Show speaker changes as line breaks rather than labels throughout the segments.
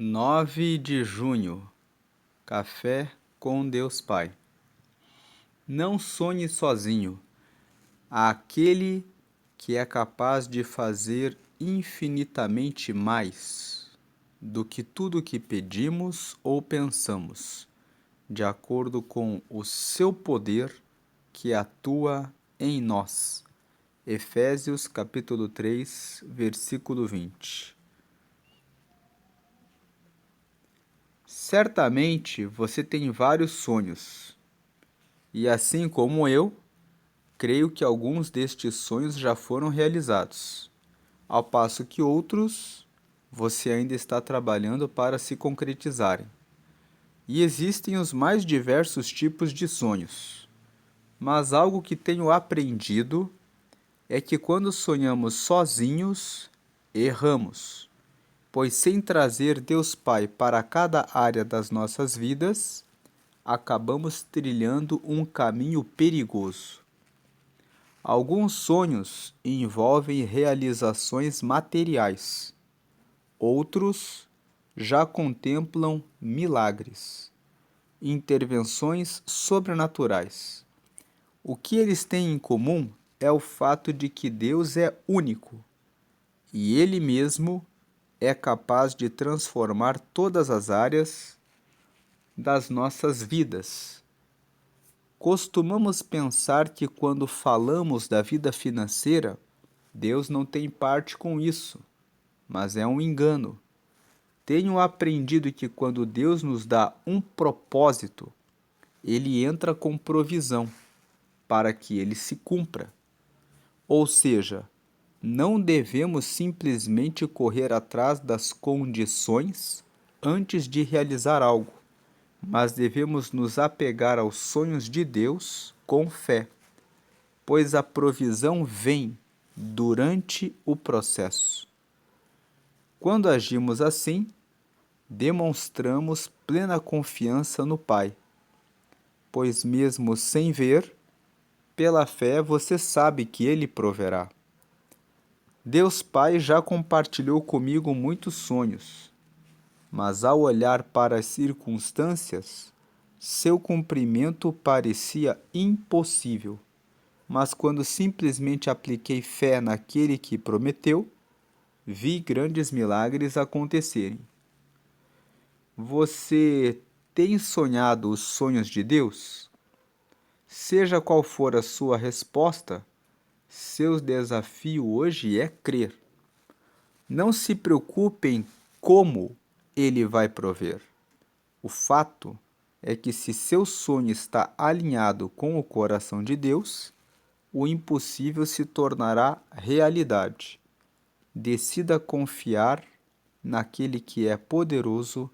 9 de junho, Café com Deus Pai. Não sonhe sozinho. Há aquele que é capaz de fazer infinitamente mais do que tudo que pedimos ou pensamos, de acordo com o seu poder que atua em nós. Efésios capítulo 3, versículo 20. Certamente você tem vários sonhos, e assim como eu, creio que alguns destes sonhos já foram realizados, ao passo que outros você ainda está trabalhando para se concretizarem. E existem os mais diversos tipos de sonhos, mas algo que tenho aprendido é que quando sonhamos sozinhos, erramos. Pois sem trazer Deus Pai para cada área das nossas vidas, acabamos trilhando um caminho perigoso. Alguns sonhos envolvem realizações materiais, outros já contemplam milagres, intervenções sobrenaturais. O que eles têm em comum é o fato de que Deus é único e Ele mesmo é capaz de transformar todas as áreas das nossas vidas. Costumamos pensar que quando falamos da vida financeira, Deus não tem parte com isso, mas é um engano. Tenho aprendido que quando Deus nos dá um propósito, Ele entra com provisão para que ele se cumpra. Ou seja, não devemos simplesmente correr atrás das condições antes de realizar algo, mas devemos nos apegar aos sonhos de Deus com fé, pois a provisão vem durante o processo. Quando agimos assim, demonstramos plena confiança no Pai, pois mesmo sem ver, pela fé você sabe que Ele proverá. Deus Pai já compartilhou comigo muitos sonhos, mas ao olhar para as circunstâncias, seu cumprimento parecia impossível. Mas quando simplesmente apliquei fé naquele que prometeu, vi grandes milagres acontecerem. Você tem sonhado os sonhos de Deus? Seja qual for a sua resposta, seu desafio hoje é crer. Não se preocupem como ele vai prover. O fato é que se seu sonho está alinhado com o coração de Deus, o impossível se tornará realidade. Decida confiar naquele que é poderoso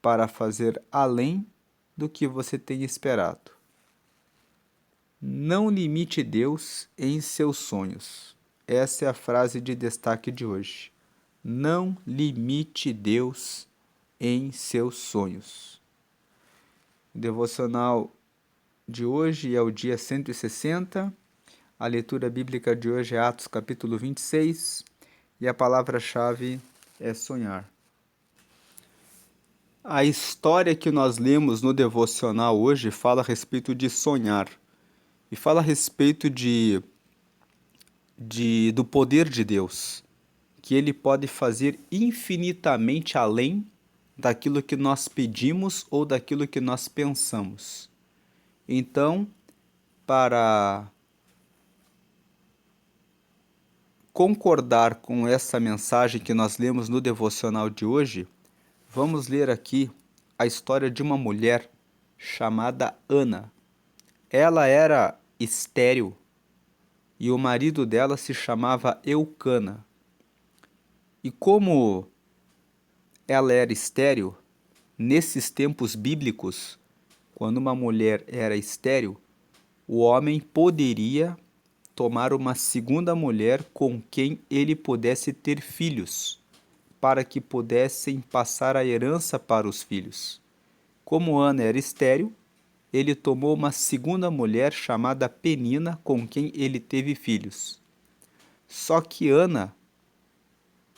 para fazer além do que você tem esperado. Não limite Deus em seus sonhos. Essa é a frase de destaque de hoje. Não limite Deus em seus sonhos. O devocional de hoje é o dia 160. A leitura bíblica de hoje é Atos capítulo 26 e a palavra-chave é sonhar. A história que nós lemos no devocional hoje fala a respeito de sonhar. E fala a respeito do poder de Deus, que Ele pode fazer infinitamente além daquilo que nós pedimos ou daquilo que nós pensamos. Então, para concordar com essa mensagem que nós lemos no devocional de hoje, vamos ler aqui a história de uma mulher chamada Ana. Ela era estéril e o marido dela se chamava Eucana. E como ela era estéril, nesses tempos bíblicos, quando uma mulher era estéril, o homem poderia tomar uma segunda mulher com quem ele pudesse ter filhos, para que pudessem passar a herança para os filhos. Como Ana era estéril, ele tomou uma segunda mulher chamada Penina, com quem ele teve filhos. Só que Ana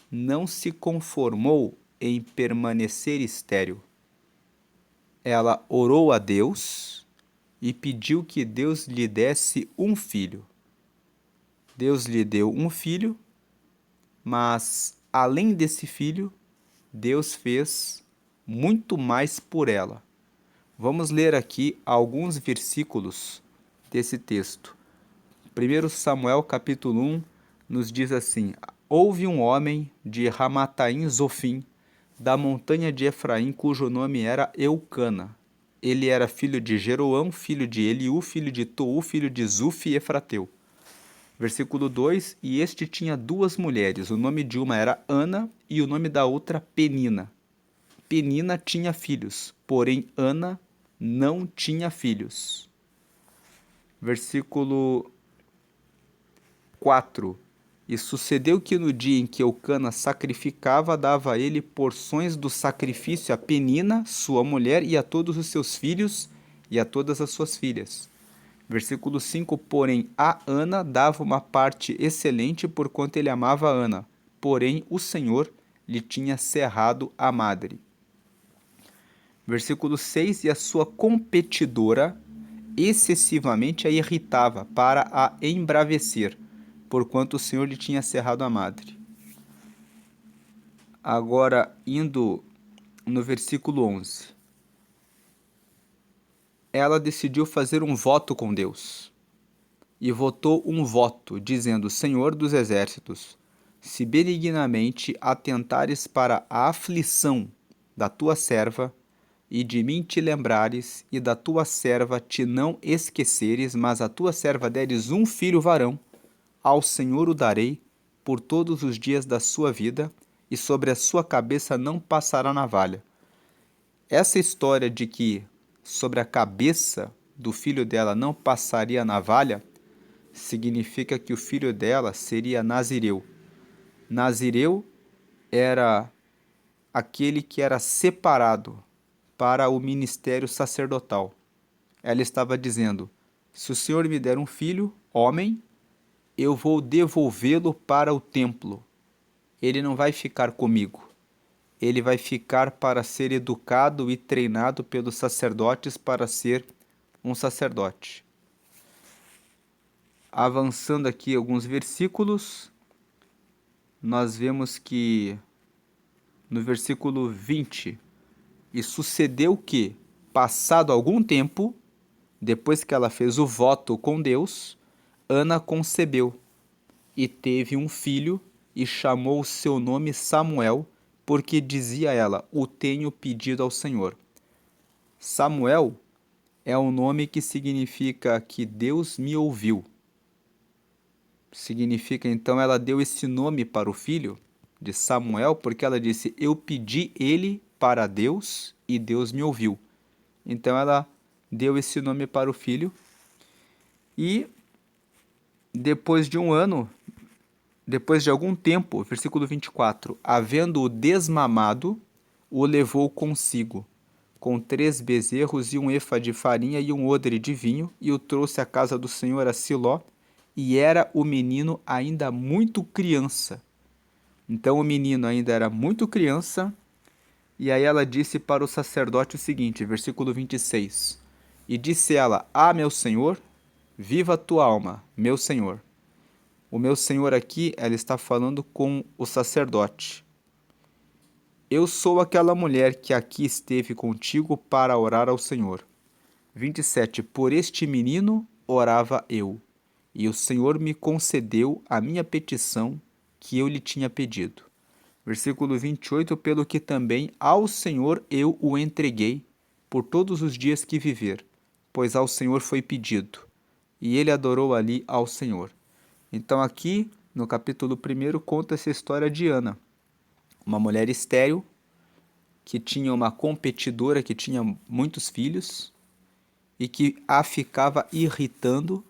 não se conformou em permanecer estéril. Ela orou a Deus e pediu que Deus lhe desse um filho. Deus lhe deu um filho, mas além desse filho, Deus fez muito mais por ela. Vamos ler aqui alguns versículos desse texto. 1 Samuel capítulo 1 nos diz assim: Houve um homem de Ramataim Zofim, da montanha de Efraim, cujo nome era Eucana. Ele era filho de Jeroão, filho de Eliú, filho de Tou, filho de Zuf e Efrateu. Versículo 2: E este tinha duas mulheres, o nome de uma era Ana e o nome da outra Penina. Penina tinha filhos, porém Ana não tinha filhos. Versículo 4: E sucedeu que no dia em que Eucana sacrificava, dava a ele porções do sacrifício a Penina, sua mulher, e a todos os seus filhos e a todas as suas filhas. Versículo 5: Porém a Ana dava uma parte excelente, porquanto ele amava a Ana. Porém o Senhor lhe tinha cerrado a madre. Versículo 6: E a sua competidora excessivamente a irritava para a embravecer, porquanto o Senhor lhe tinha cerrado a madre. Agora, indo no versículo 11. Ela decidiu fazer um voto com Deus. E votou um voto, dizendo: Senhor dos exércitos, se benignamente atentares para a aflição da tua serva, e de mim te lembrares, e da tua serva te não esqueceres, mas a tua serva deres um filho varão, ao Senhor o darei por todos os dias da sua vida, e sobre a sua cabeça não passará navalha. Essa história de que sobre a cabeça do filho dela não passaria navalha significa que o filho dela seria Nazireu. Nazireu era aquele que era separado para o ministério sacerdotal. Ela estava dizendo: se o Senhor me der um filho, homem, eu vou devolvê-lo para o templo. Ele não vai ficar comigo. Ele vai ficar para ser educado e treinado pelos sacerdotes para ser um sacerdote. Avançando aqui alguns versículos, nós vemos que no versículo 20, e sucedeu que, passado algum tempo, depois que ela fez o voto com Deus, Ana concebeu e teve um filho e chamou o seu nome Samuel, porque dizia ela: o tenho pedido ao Senhor. Samuel é um nome que significa que Deus me ouviu. Significa, então, ela deu esse nome para o filho de Samuel, porque ela disse: eu pedi ele para Deus e Deus me ouviu. Então ela deu esse nome para o filho. E depois de um ano, depois de algum tempo, versículo 24, havendo-o desmamado, o levou consigo, com 3 bezerros e um efa de farinha e um odre de vinho, e o trouxe à casa do Senhor a Siló, e era o menino ainda muito criança. Então o menino ainda era muito criança, e aí ela disse para o sacerdote o seguinte, versículo 26, e disse ela: ah, meu senhor, viva a tua alma, meu senhor. O meu senhor aqui, ela está falando com o sacerdote. Eu sou aquela mulher que aqui esteve contigo para orar ao Senhor. 27. Por este menino orava eu, e o Senhor me concedeu a minha petição que eu lhe tinha pedido. Versículo 28. Pelo que também ao Senhor eu o entreguei por todos os dias que viver, pois ao Senhor foi pedido, e ele adorou ali ao Senhor. Então aqui, no capítulo 1, conta essa história de Ana, uma mulher estéril, que tinha uma competidora que tinha muitos filhos, e que a ficava irritando,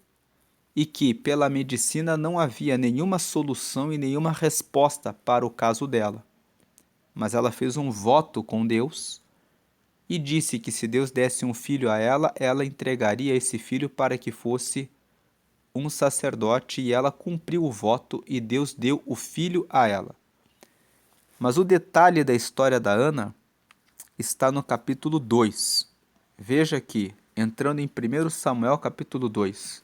e que pela medicina não havia nenhuma solução e nenhuma resposta para o caso dela. Mas ela fez um voto com Deus, e disse que se Deus desse um filho a ela, ela entregaria esse filho para que fosse um sacerdote, e ela cumpriu o voto e Deus deu o filho a ela. Mas o detalhe da história da Ana está no capítulo 2. Veja aqui, entrando em 1 Samuel capítulo 2,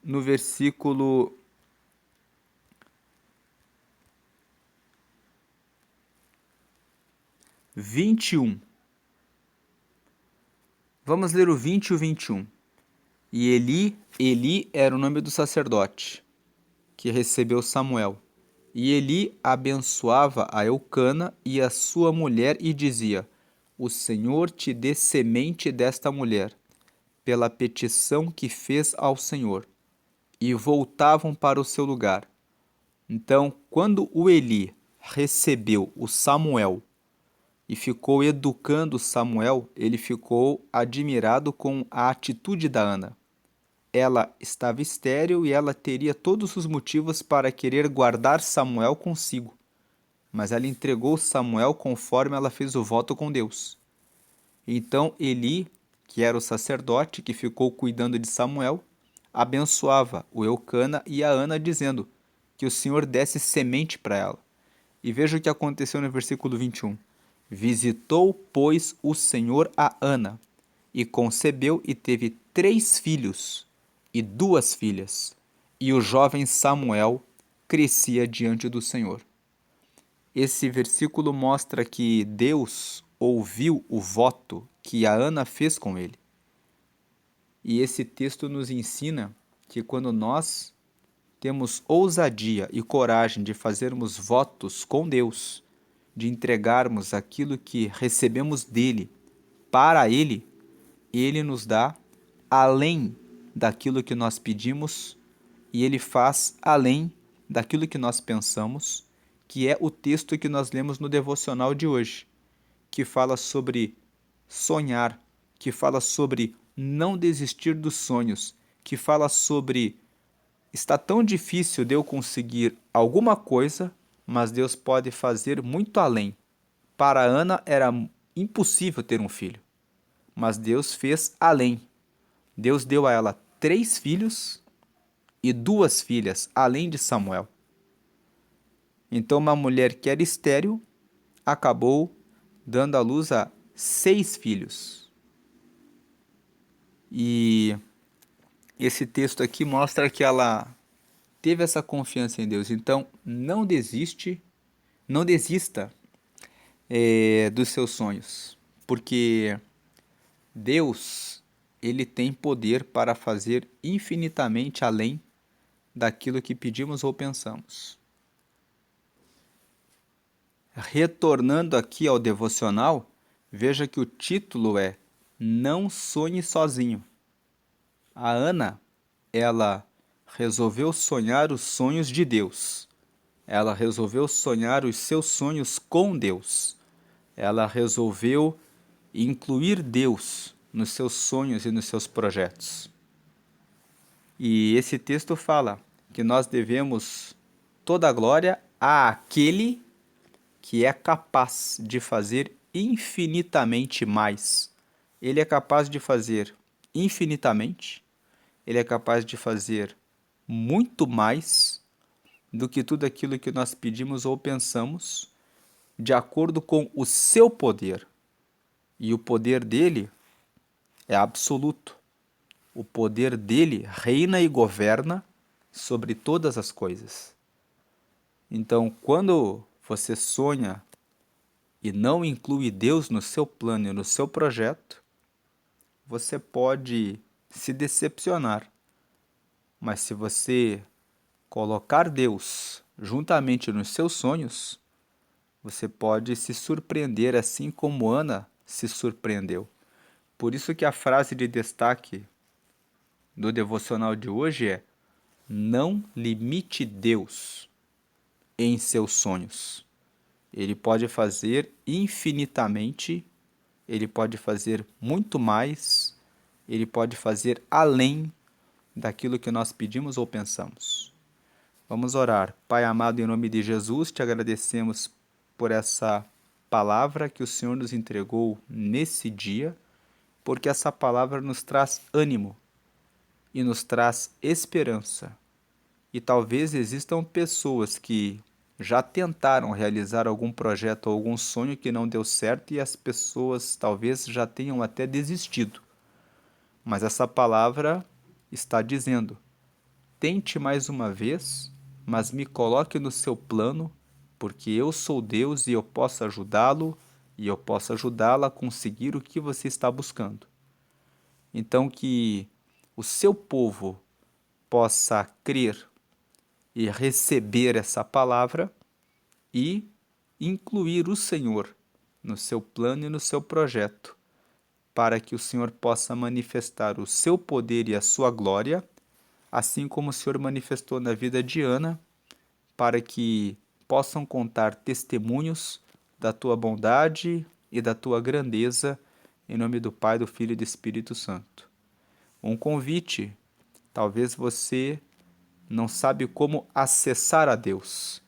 no versículo 21. Vamos ler o 20 e o 21. E Eli era o nome do sacerdote que recebeu Samuel. E Eli abençoava a Eucana e a sua mulher e dizia: O Senhor te dê semente desta mulher, pela petição que fez ao Senhor. E voltavam para o seu lugar. Então, quando o Eli recebeu o Samuel e ficou educando Samuel, ele ficou admirado com a atitude da Ana. Ela estava estéril e ela teria todos os motivos para querer guardar Samuel consigo. Mas ela entregou Samuel conforme ela fez o voto com Deus. Então Eli, que era o sacerdote que ficou cuidando de Samuel, abençoava o Eucana e a Ana, dizendo que o Senhor desse semente para ela. E veja o que aconteceu no versículo 21. Visitou, pois, o Senhor a Ana, e concebeu e teve 3 filhos e 2 filhas. E o jovem Samuel crescia diante do Senhor. Esse versículo mostra que Deus ouviu o voto que a Ana fez com ele. E esse texto nos ensina que quando nós temos ousadia e coragem de fazermos votos com Deus, de entregarmos aquilo que recebemos dele para ele, ele nos dá além daquilo que nós pedimos e ele faz além daquilo que nós pensamos, que é o texto que nós lemos no devocional de hoje, que fala sobre sonhar, que fala sobre não desistir dos sonhos, que fala sobre está tão difícil de eu conseguir alguma coisa, mas Deus pode fazer muito além. Para Ana era impossível ter um filho, mas Deus fez além. Deus deu a ela 3 filhos e 2 filhas, além de Samuel. Então, uma mulher que era estéril acabou dando à luz a 6 filhos. E esse texto aqui mostra que ela teve essa confiança em Deus. Então, não desista dos seus sonhos, porque Deus, ele tem poder para fazer infinitamente além daquilo que pedimos ou pensamos. Retornando aqui ao devocional, veja que o título é Não Sonhe Sozinho. A Ana, ela resolveu sonhar os sonhos de Deus. Ela resolveu sonhar os seus sonhos com Deus. Ela resolveu incluir Deus nos seus sonhos e nos seus projetos. E esse texto fala que nós devemos toda a glória àquele que é capaz de fazer infinitamente mais. Ele é capaz de fazer infinitamente, ele é capaz de fazer muito mais do que tudo aquilo que nós pedimos ou pensamos, de acordo com o seu poder. E o poder dele é absoluto. O poder dele reina e governa sobre todas as coisas. Então, quando você sonha e não inclui Deus no seu plano e no seu projeto, você pode se decepcionar. Mas se você colocar Deus juntamente nos seus sonhos, você pode se surpreender assim como Ana se surpreendeu. Por isso que a frase de destaque do devocional de hoje é: não limite Deus em seus sonhos. Ele pode fazer infinitamente, ele pode fazer muito mais, ele pode fazer além daquilo que nós pedimos ou pensamos. Vamos orar. Pai amado, em nome de Jesus, te agradecemos por essa palavra que o Senhor nos entregou nesse dia, porque essa palavra nos traz ânimo e nos traz esperança. E talvez existam pessoas que já tentaram realizar algum projeto ou algum sonho que não deu certo e as pessoas talvez já tenham até desistido. Mas essa palavra está dizendo: tente mais uma vez, mas me coloque no seu plano, porque eu sou Deus e eu posso ajudá-lo e eu posso ajudá-la a conseguir o que você está buscando. Então, que o seu povo possa crer e receber essa palavra e incluir o Senhor no seu plano e no seu projeto, para que o Senhor possa manifestar o seu poder e a sua glória, assim como o Senhor manifestou na vida de Ana, para que possam contar testemunhos da tua bondade e da tua grandeza, em nome do Pai, do Filho e do Espírito Santo. Um convite: talvez você não sabe como acessar a Deus.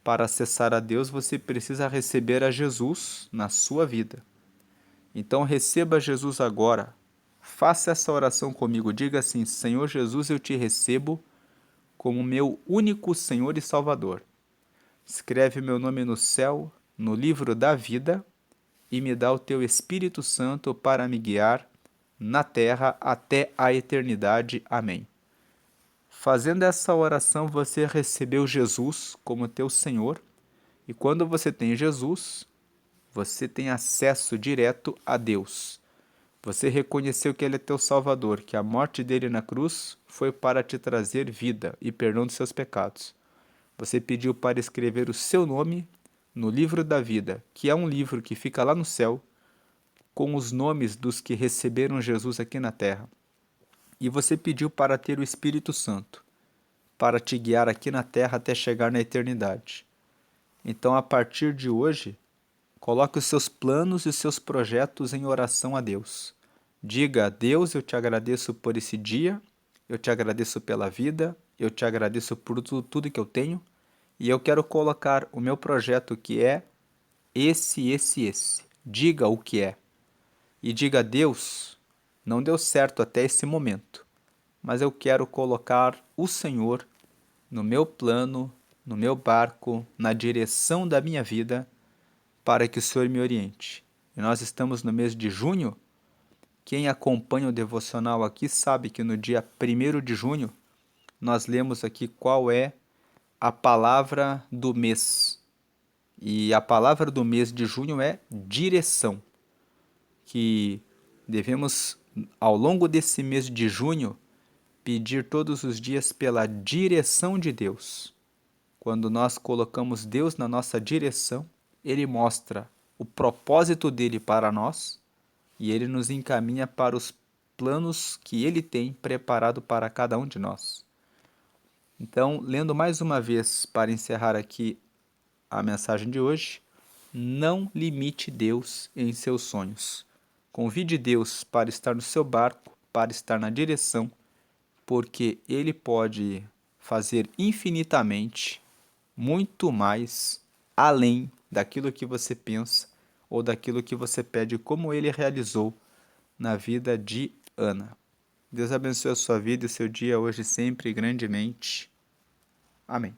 Para acessar a Deus, você precisa receber a Jesus na sua vida. Então receba Jesus agora. Faça essa oração comigo. Diga assim: Senhor Jesus, eu te recebo como meu único Senhor e Salvador. Escreve meu nome no céu, no livro da vida, e me dá o teu Espírito Santo para me guiar na terra até a eternidade. Amém. Fazendo essa oração, você recebeu Jesus como teu Senhor, e quando você tem Jesus, você tem acesso direto a Deus. Você reconheceu que Ele é teu Salvador, que a morte dele na cruz foi para te trazer vida e perdão dos seus pecados. Você pediu para escrever o seu nome no livro da vida, que é um livro que fica lá no céu, com os nomes dos que receberam Jesus aqui na terra. E você pediu para ter o Espírito Santo, para te guiar aqui na terra até chegar na eternidade. Então, a partir de hoje, coloque os seus planos e os seus projetos em oração a Deus. Diga a Deus: eu te agradeço por esse dia, eu te agradeço pela vida, eu te agradeço por tudo que eu tenho, e eu quero colocar o meu projeto que é esse. Diga o que é. E diga a Deus: não deu certo até esse momento, mas eu quero colocar o Senhor no meu plano, no meu barco, na direção da minha vida, para que o Senhor me oriente. E nós estamos no mês de junho. Quem acompanha o devocional aqui sabe que no dia 1º de junho nós lemos aqui qual é a palavra do mês. E a palavra do mês de junho é direção. Que devemos, ao longo desse mês de junho, pedir todos os dias pela direção de Deus. Quando nós colocamos Deus na nossa direção, Ele mostra o propósito dele para nós e Ele nos encaminha para os planos que Ele tem preparado para cada um de nós. Então, lendo mais uma vez para encerrar aqui a mensagem de hoje: não limite Deus em seus sonhos. Convide Deus para estar no seu barco, para estar na direção, porque Ele pode fazer infinitamente muito mais além daquilo que você pensa ou daquilo que você pede, como Ele realizou na vida de Ana. Deus abençoe a sua vida e o seu dia hoje sempre grandemente. Amém.